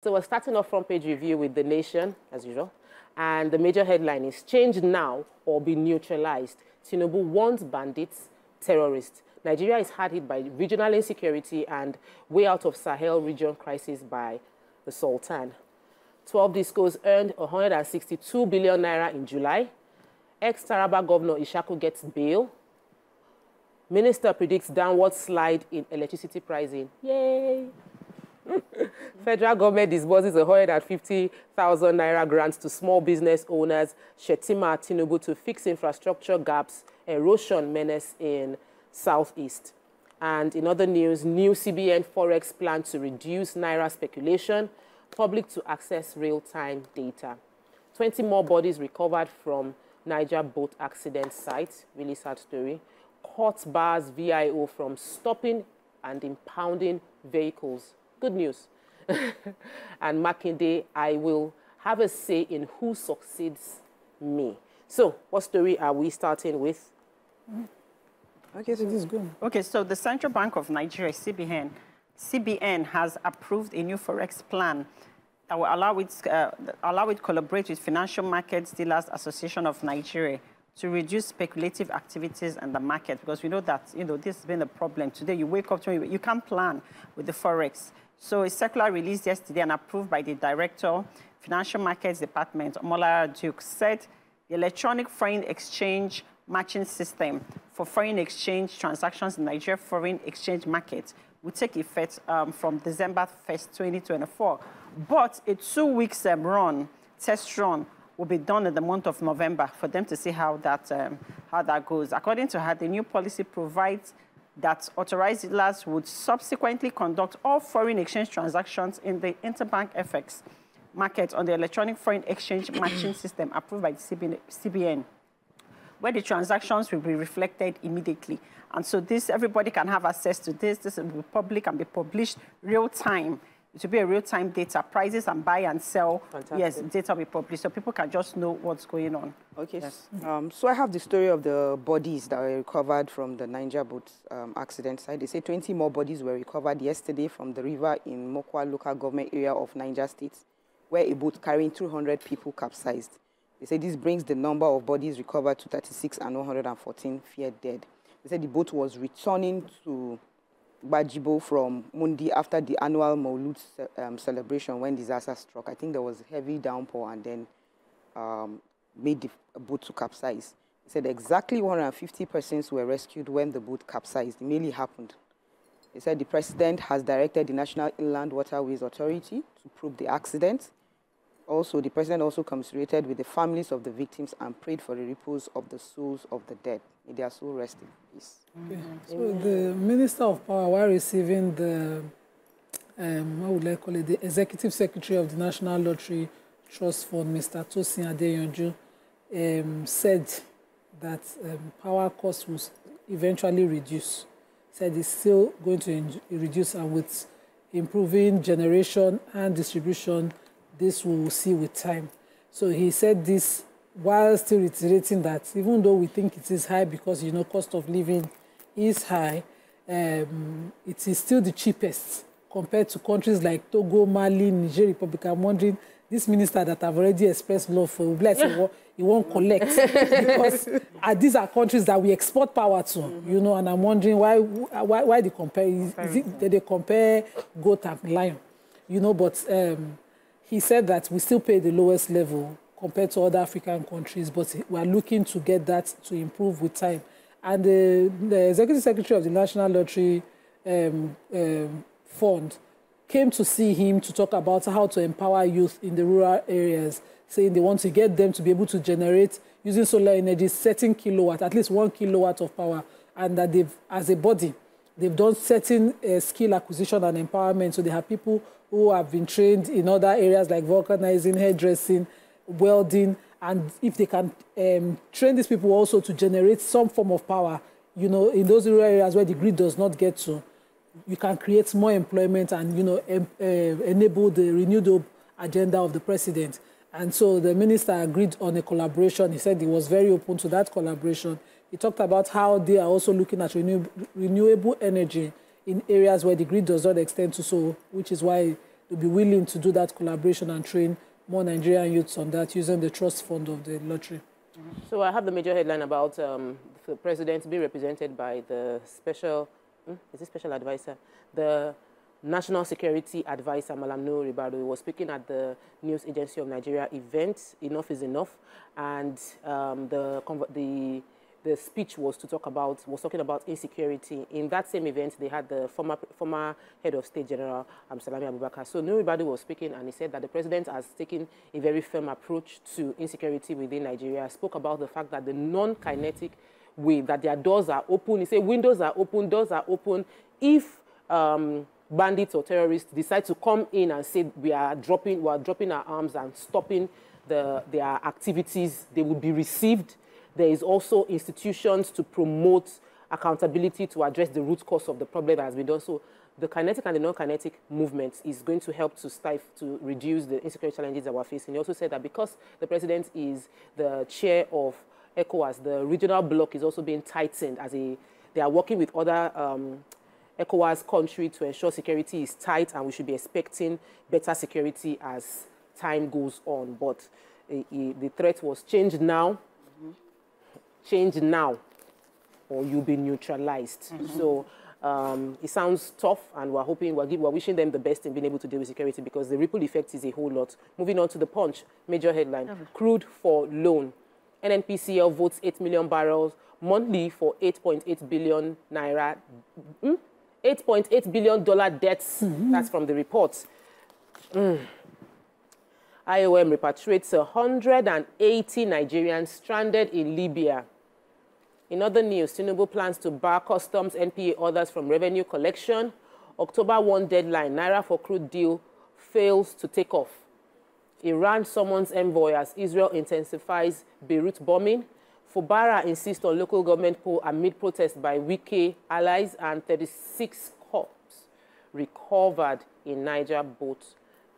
So we're starting off front page review with The Nation, as usual. And the major headline is, change now or be neutralized. Tinubu warns bandits, terrorists. Nigeria is hard hit by regional insecurity and way out of Sahel region crisis by the Sultan. 12 discos earned 162 billion naira in July. Ex-Taraba Governor Ishaku gets bail. Minister predicts downward slide in electricity pricing. Yay! Federal government disburses 150,000 naira grants to small business owners. Shetima Tinubu to fix infrastructure gaps, erosion menace in Southeast. And in other news, new CBN Forex plan to reduce naira speculation, public to access real-time data. 20 more bodies recovered from Niger boat accident site. Really sad story. Court bars VIO from stopping and impounding vehicles. Good news. And Makinde, I will have a say in who succeeds me. So, what story are we starting with? Okay, so this is good. Okay, so the Central Bank of Nigeria, CBN has approved a new Forex plan that will allow it collaborate with Financial Markets Dealers Association of Nigeria to reduce speculative activities in the market, because we know that, this has been a problem. Today, you wake up, you can't plan with the Forex. So a circular released yesterday and approved by the Director, Financial Markets Department, Omolara Duke, said the electronic foreign exchange matching system for foreign exchange transactions in Nigeria foreign exchange market will take effect from December 1st, 2024. But a 2-week test run, will be done in the month of November for them to see how that goes. According to her, the new policy provides that authorized dealers would subsequently conduct all foreign exchange transactions in the interbank FX market on the electronic foreign exchange matching system approved by the CBN, where the transactions will be reflected immediately. And so everybody can have access to this. This will be public and be published real time. It will be a real-time data, prices and buy and sell. Fantastic. Yes, data will be published, so people can just know what's going on. Okay, yes. So I have the story of the bodies that were recovered from the Niger boat accident site. They say 20 more bodies were recovered yesterday from the river in Mokwa local government area of Niger State, where a boat carrying 200 people capsized. They say this brings the number of bodies recovered to 36 and 114 feared dead. They said the boat was returning to Bajibo from Mundi after the annual Maulud celebration when disaster struck. I think there was heavy downpour and then made the boat to capsize. They said exactly 150 persons were rescued when the boat capsized. It merely happened. They said the president has directed the National Inland Waterways Authority to probe the accident. Also, the president also commiserated with the families of the victims and prayed for the repose of the souls of the dead. May their soul rest in peace. Okay. So the Minister of Power, while receiving the, what would I call it, the Executive Secretary of the National Lottery Trust Fund, Mr. Tosin Adeyonju, said that power costs will eventually reduce. Said it's still going to reduce, and with improving generation and distribution, this we will see with time. So he said this while still reiterating that even though we think it is high because, cost of living is high, it is still the cheapest compared to countries like Togo, Mali, Niger Republic. I'm wondering, this minister that I've already expressed love for, he won't collect because these are countries that we export power to, and I'm wondering why they compare. Is it that they compare goat and lion, but he said that we still pay the lowest level compared to other African countries, but we are looking to get that to improve with time. And the Executive Secretary of the National Lottery Fund came to see him to talk about how to empower youth in the rural areas, saying they want to get them to be able to generate using solar energy, certain kilowatt, at least 1 kilowatt of power, and that they've, as a body, they've done certain skill acquisition and empowerment. So they have people who have been trained in other areas like vulcanizing, hairdressing, welding, and if they can train these people also to generate some form of power, in those rural areas where the grid does not get to, you can create more employment and, enable the renewed agenda of the president. And so the minister agreed on a collaboration. He said he was very open to that collaboration. He talked about how they are also looking at renewable energy in areas where the grid does not extend to, so which is why they'll be willing to do that collaboration and train more Nigerian youths on that using the trust fund of the lottery. So I have the major headline about the president being represented by the special, is it special advisor? The National Security Advisor, Malam Nuhu Ribadu, was speaking at the News Agency of Nigeria event, Enough is Enough, and the speech was talking about insecurity. In that same event, they had the former head of state, General Salami Abubakar. So Nuhu Ribadu was speaking, and he said that the president has taken a very firm approach to insecurity within Nigeria. Spoke about the fact that the non-kinetic way, that their doors are open. He said windows are open, doors are open. If bandits or terrorists decide to come in and say we are dropping our arms and stopping their activities, they will be received. There is also institutions to promote accountability to address the root cause of the problem that has been done. So the kinetic and the non-kinetic movement is going to help to reduce the insecurity challenges that we're facing. He also said that because the president is the chair of ECOWAS, the regional bloc is also being tightened they are working with other ECOWAS country to ensure security is tight, and we should be expecting better security as time goes on. But the threat was change now, or you'll be neutralized. So it sounds tough, and we're wishing them the best in being able to deal with security, because the ripple effect is a whole lot. Moving on to the Punch, major headline, crude for loan. NNPCL votes 8 million barrels monthly for 8.8 billion naira. $8.8 billion debts. That's from the report. IOM repatriates 180 Nigerians stranded in Libya. In other news, Tinubu plans to bar customs NPA orders from revenue collection. October 1 deadline, Naira for crude deal fails to take off. Iran summons envoy as Israel intensifies Beirut bombing. Fubara insists on local government poll amid protests by Wike allies, and 36 corpses recovered in Niger boat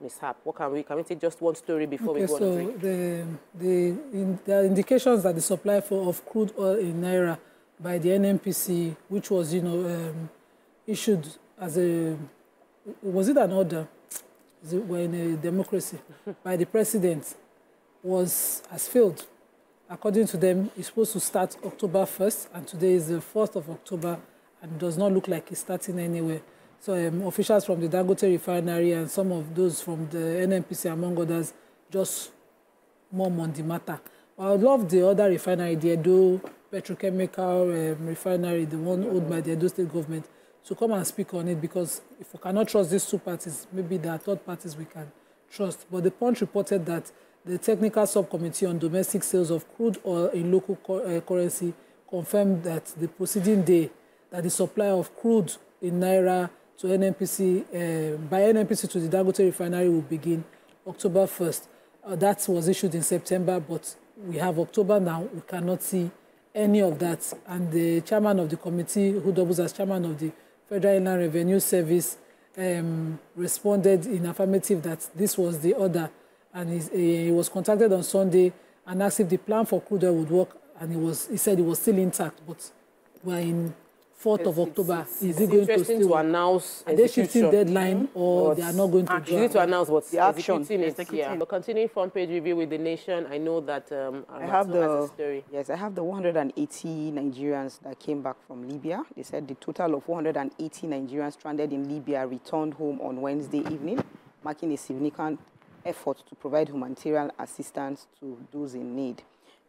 mishap. Can we take just one story before we go on a break? There are indications that the supply of crude oil in Naira by the NNPC, which was, issued as was it an order? We're in a democracy, by the president, has failed. According to them, it's supposed to start October 1st, and today is the 4th of October, and it does not look like it's starting anywhere. So officials from the Dangote refinery and some of those from the NNPC, among others, just mum on the matter. I would love the other refinery, the Edo Petrochemical refinery, the one owned by the Edo State government, to come and speak on it, because if we cannot trust these two parties, maybe there are third parties we can trust. But the Punch reported that the Technical Subcommittee on Domestic Sales of Crude Oil in Local Currency confirmed that the preceding day that the supply of crude in Naira to NNPC, by NNPC to the Dangote refinery will begin October 1st. That was issued in September, but we have October now. We cannot see any of that. And the chairman of the committee, who doubles as chairman of the Federal Inland Revenue Service, responded in affirmative that this was the order. And he was contacted on Sunday and asked if the plan for crude oil would work, and he said it was still intact, but we're in 4th of October. Is it going to still announce? Are they shifting deadline, or they are not going to do it? To announce what's the action. Yeah. But continuing front page review with The Nation, I know that I have the story. Yes, I have the 180 Nigerians that came back from Libya. They said the total of 180 Nigerians stranded in Libya returned home on Wednesday evening, marking a significant effort to provide humanitarian assistance to those in need.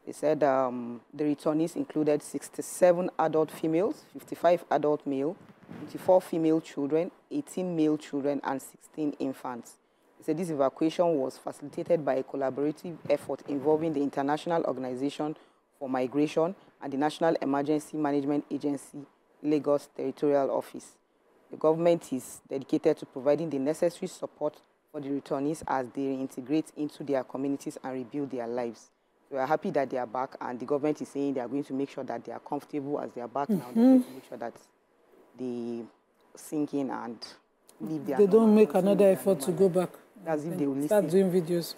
They said the returnees included 67 adult females, 55 adult male, 24 female children, 18 male children, and 16 infants. They said this evacuation was facilitated by a collaborative effort involving the International Organization for Migration and the National Emergency Management Agency, Lagos Territorial Office. The government is dedicated to providing the necessary support for the returnees as they reintegrate into their communities and rebuild their lives. We are happy that they are back, and the government is saying they are going to make sure that they are comfortable as they are back now. They're going to make sure that they sink in and leave their... They don't make another effort to go back. As if they will start doing videos.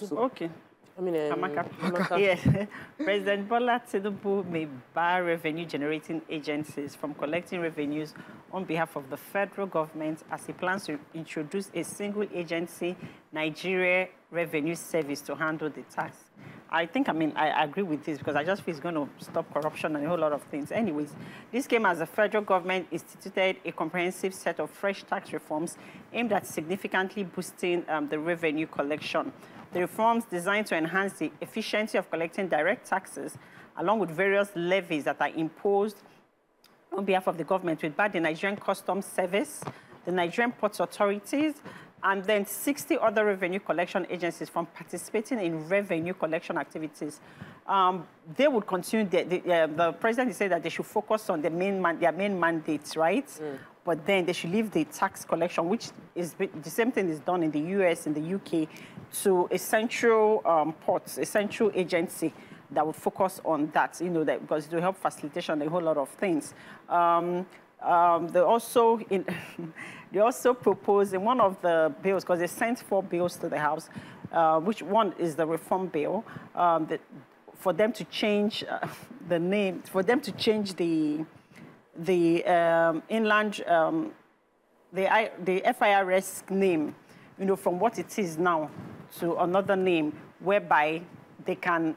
So, okay. I mean, Yeah. President Bola Tinubu may bar revenue-generating agencies from collecting revenues on behalf of the federal government as he plans to introduce a single-agency Nigeria Revenue Service to handle the tax. I agree with this because I just feel it's going to stop corruption and a whole lot of things. Anyways, this came as the federal government instituted a comprehensive set of fresh tax reforms aimed at significantly boosting the revenue collection. The reforms designed to enhance the efficiency of collecting direct taxes, along with various levies that are imposed on behalf of the government, with the Nigerian Customs Service, the Nigerian Ports Authorities, and then 60 other revenue collection agencies from participating in revenue collection activities. They would continue, the president said that they should focus on their main mandates, right? But then they should leave the tax collection, which is the same thing is done in the US, in the UK, to a central port, a central agency that would focus on that, that because it will help facilitation a whole lot of things. They also proposed in one of the bills, because they sent 4 bills to the House, which one is the reform bill, for them to change the name, for them to change the inland, the FIRS name, from what it is now to another name, whereby they can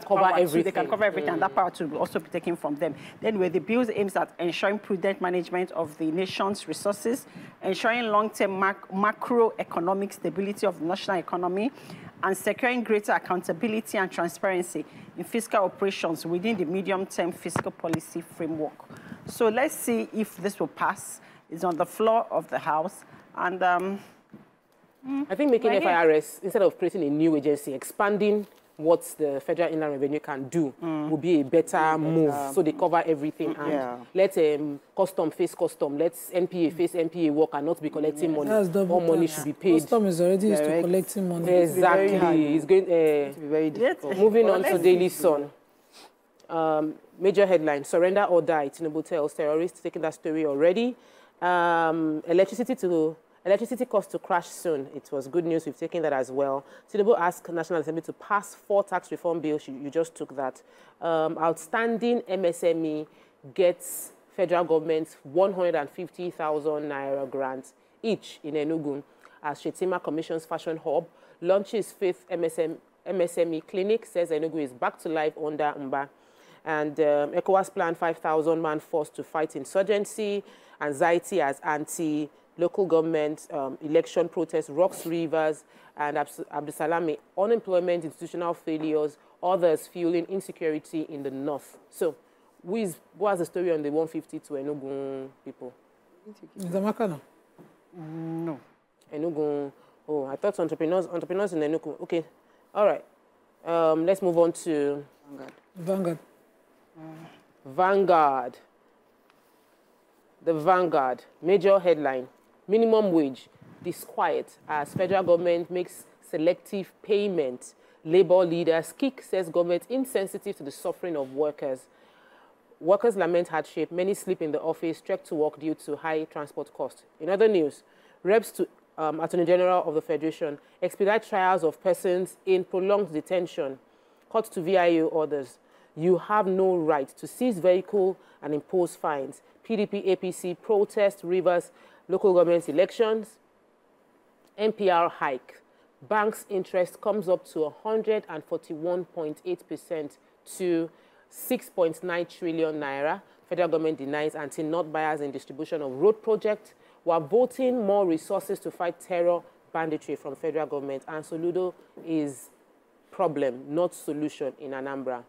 cover everything. They can cover everything, and that power will also be taken from them. Then, where the bills aims at ensuring prudent management of the nation's resources, ensuring long-term macroeconomic stability of the national economy, and securing greater accountability and transparency in fiscal operations within the medium-term fiscal policy framework. So let's see if this will pass. It's on the floor of the House, and I think making FIRS, instead of creating a new agency, expanding what the Federal Inland Revenue can do would be a better move. So they cover everything. And let custom face custom. Let NPA face NPA work and not be collecting money. All money should be paid. Custom is already used to collecting money. Exactly. It's going to be very difficult. Moving on to Daily Sun. Major headline, surrender or die. Tinubu tells terrorists, taking that story already. Electricity cost to crash soon. It was good news. We've taken that as well. Tinubu asked National Assembly to pass 4 tax reform bills. You just took that. Outstanding MSME gets federal government's 150,000 naira grants each in Enugu as Shetima Commission's Fashion Hub launches 5th MSME clinic, says Enugu is back to life under Mba. And ECOWAS planned 5,000-man force to fight insurgency, anxiety as local government, election protests, rocks rivers, and Abdusalami, unemployment, institutional failures, others fueling insecurity in the north. So, what's the story on the 150 to Enugu people? Is that Makana? No. Enugu, oh, I thought entrepreneurs in Enugu. Okay, all right. Let's move on to Vanguard. The Vanguard, major headline. Minimum wage, disquiet as federal government makes selective payment. Labor leaders kick, says government insensitive to the suffering of workers. Workers lament hardship. Many sleep in the office, trek to work due to high transport costs. In other news, reps to Attorney General of the Federation expedite trials of persons in prolonged detention. Court to VIO orders. You have no right to seize vehicle and impose fines. PDP, APC, protest, Rivers, local government elections, NPR hike. Banks' interest comes up to 141.8% to 6.9 trillion naira. Federal government denies anti-not buyers in distribution of road project. We're voting more resources to fight terror, banditry from federal government. And Soludo is problem, not solution in Anambra.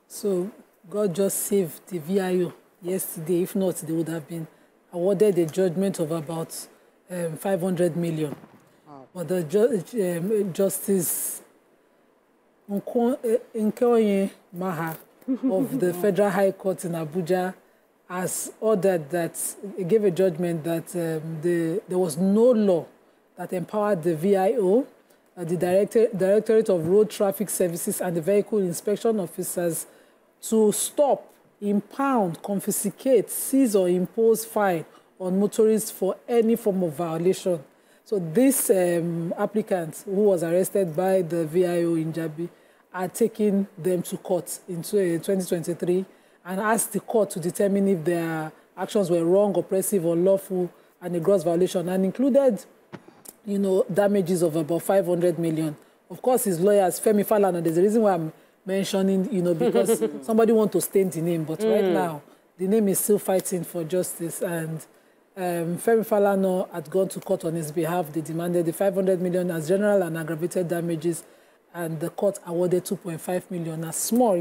So God just saved the VIO yesterday. If not, they would have been awarded a judgment of about 500 million. Wow. But the Justice Evelyn Maha of the Federal High Court in Abuja has ordered that, gave a judgment that there was no law that empowered the VIO, the Directorate of Road Traffic Services and the Vehicle Inspection Officers to stop, impound, confiscate, seize or impose fine on motorists for any form of violation. So this applicant who was arrested by the VIO in Jabi are taking them to court in 2023 and asked the court to determine if their actions were wrong, oppressive, unlawful, and a gross violation, and included, damages of about 500 million. Of course, his lawyers, Femi Falana, there's a reason why I'm mentioning, because somebody wants to stain the name, but right now, the name is still fighting for justice, and Femi Falana had gone to court on his behalf. They demanded the 500 million as general and aggravated damages, and the court awarded 2.5 million as small,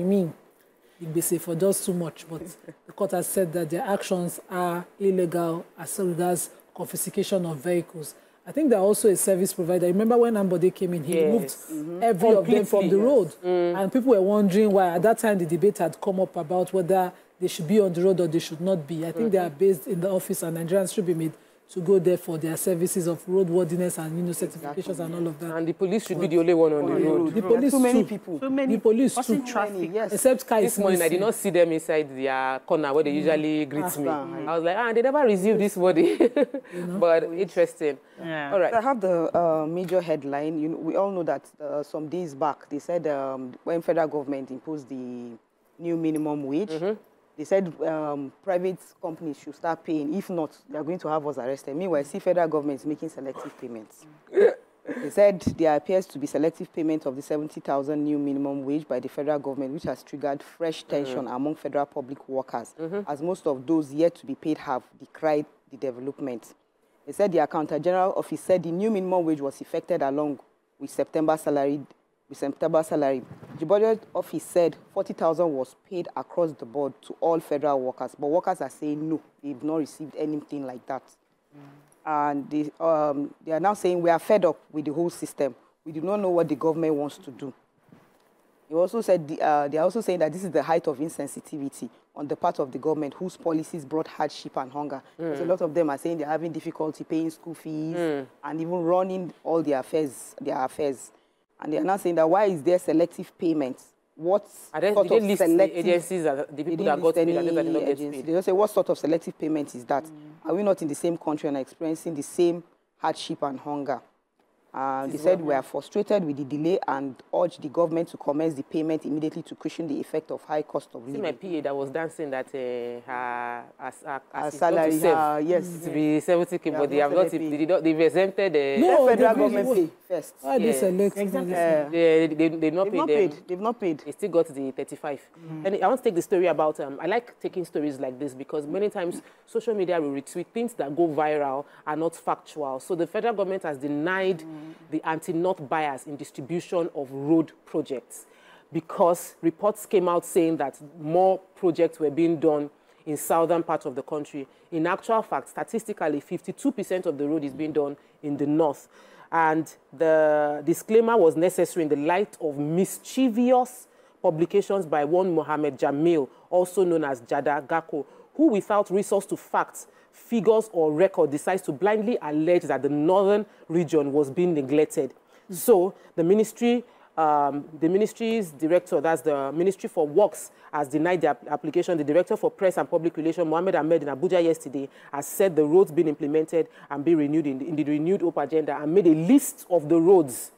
they say for just too much, but the court has said that their actions are illegal as regards confiscation of vehicles. I think they're also a service provider. Remember when Ambode came in, he removed every of them from the road. And people were wondering why. At that time, the debate had come up about whether they should be on the road or they should not be. I think they are based in the office, and Nigerians should be made to go there for their services of roadworthiness and certifications and all of that. And the police should be the only one on the road. The police too many people. So many. The police too. Traffic. Yes. Except Kai. This morning, I did not see them inside their corner where they usually greet me. I was like, they never received this body. But interesting. Yeah. All right. I have the major headline. We all know that some days back, they said when federal government imposed the new minimum wage, they said private companies should start paying. If not, they are going to have us arrested. Meanwhile, see federal government is making selective payments. They said there appears to be selective payment of the 70,000 new minimum wage by the federal government, which has triggered fresh tension among federal public workers, as most of those yet to be paid have decried the development. They said the Accountant General Office said the new minimum wage was effected along with September salary. The Budget Office said 40,000 was paid across the board to all federal workers, but workers are saying no, they've not received anything like that. And they are now saying we are fed up with the whole system. We do not know what the government wants to do. They also said they are also saying that this is the height of insensitivity on the part of the government, whose policies brought hardship and hunger. Because a lot of them are saying they're having difficulty paying school fees and even running all their affairs. And they are now saying that why is there selective payments? What sort of selective agencies are the people that got paid and those that did not get paid? They don't say what sort of selective payment is that? Are we not in the same country and experiencing the same hardship and hunger? They said we are frustrated with the delay and urge the government to commence the payment immediately to cushion the effect of high cost of living. See my PA that was dancing that her salary, yes, to be 70K, but they have not. They've exempted the federal government pay first. Why they select? Exactly. They've not paid them. They've not paid. They still got the 35. And I want to take the story about. I like taking stories like this because many times social media will retweet things that go viral are not factual. So the federal government has denied the anti-north bias in distribution of road projects because reports came out saying that more projects were being done in southern parts of the country. In actual fact, statistically, 52% of the road is being done in the north. And the disclaimer was necessary in the light of mischievous publications by one Mohammed Jamil, also known as Jada Gako, who without resource to facts, figures or record decides to blindly allege that the northern region was being neglected. So the ministry's director, that's the Ministry for Works, has denied the application. The director for Press and Public Relations, Mohammed Ahmed, in Abuja yesterday, has said the roads being implemented and be renewed in the renewed Hope agenda, and made a list of the roads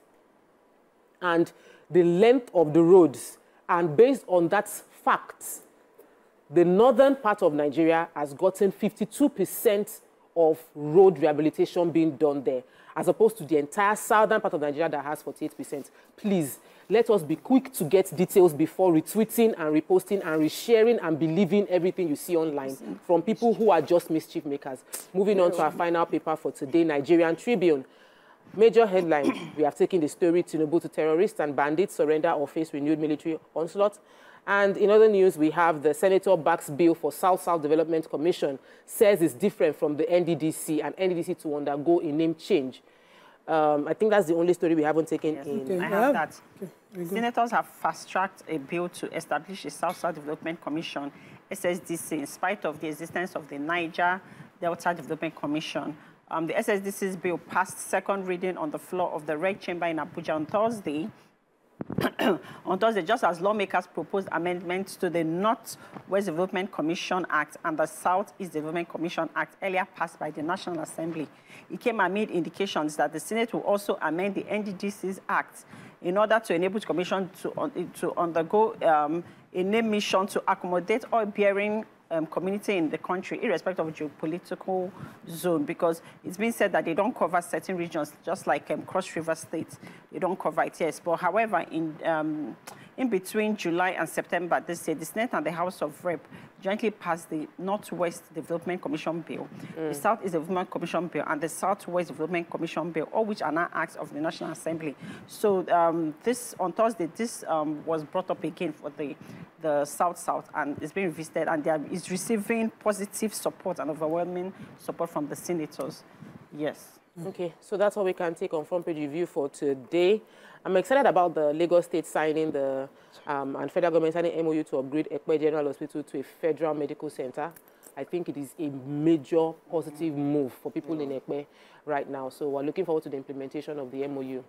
and the length of the roads. And based on that fact, the northern part of Nigeria has gotten 52% of road rehabilitation being done there, as opposed to the entire southern part of Nigeria that has 48%. Please, let us be quick to get details before retweeting and reposting and resharing and believing everything you see online from people who are just mischief makers. Moving on to our final paper for today, Nigerian Tribune. Major headline, we have taken the story, Tinubu to terrorists and bandits surrender or face renewed military onslaught. And in other news, we have the senator backs bill for South-South Development Commission, says it's different from the NDDC and NDDC to undergo a name change. I think that's the only story we haven't taken in. Okay. I have that. Okay. Senators have fast-tracked a bill to establish a South-South Development Commission, SSDC, in spite of the existence of the Niger Delta Development Commission. The SSDC's bill passed second reading on the floor of the Reg Chamber in Abuja on Thursday. On Thursday, just as lawmakers proposed amendments to the North-West Development Commission Act and the South-East Development Commission Act earlier passed by the National Assembly, it came amid indications that the Senate will also amend the NDDC's Act in order to enable the Commission to undergo a name mission to accommodate oil-bearing community in the country, irrespective of geopolitical zone, because it's been said that they don't cover certain regions, just like Cross River State. They don't cover it, yes. But however, in between July and September this year, the Senate and the House of Rep jointly passed the Northwest Development Commission Bill, the Southeast Development Commission Bill, and the Southwest Development Commission Bill, all which are now acts of the National Assembly. So on Thursday, this was brought up again for the South-South, and it's been revisited, and it's receiving positive support and overwhelming support from the senators. Yes. Okay, so that's all we can take on Front Page Review for today. I'm excited about the Lagos State signing and federal government signing MOU to upgrade Ekpe General Hospital to a federal medical center. I think it is a major positive move for people in Ekpe right now. So we're looking forward to the implementation of the MOU.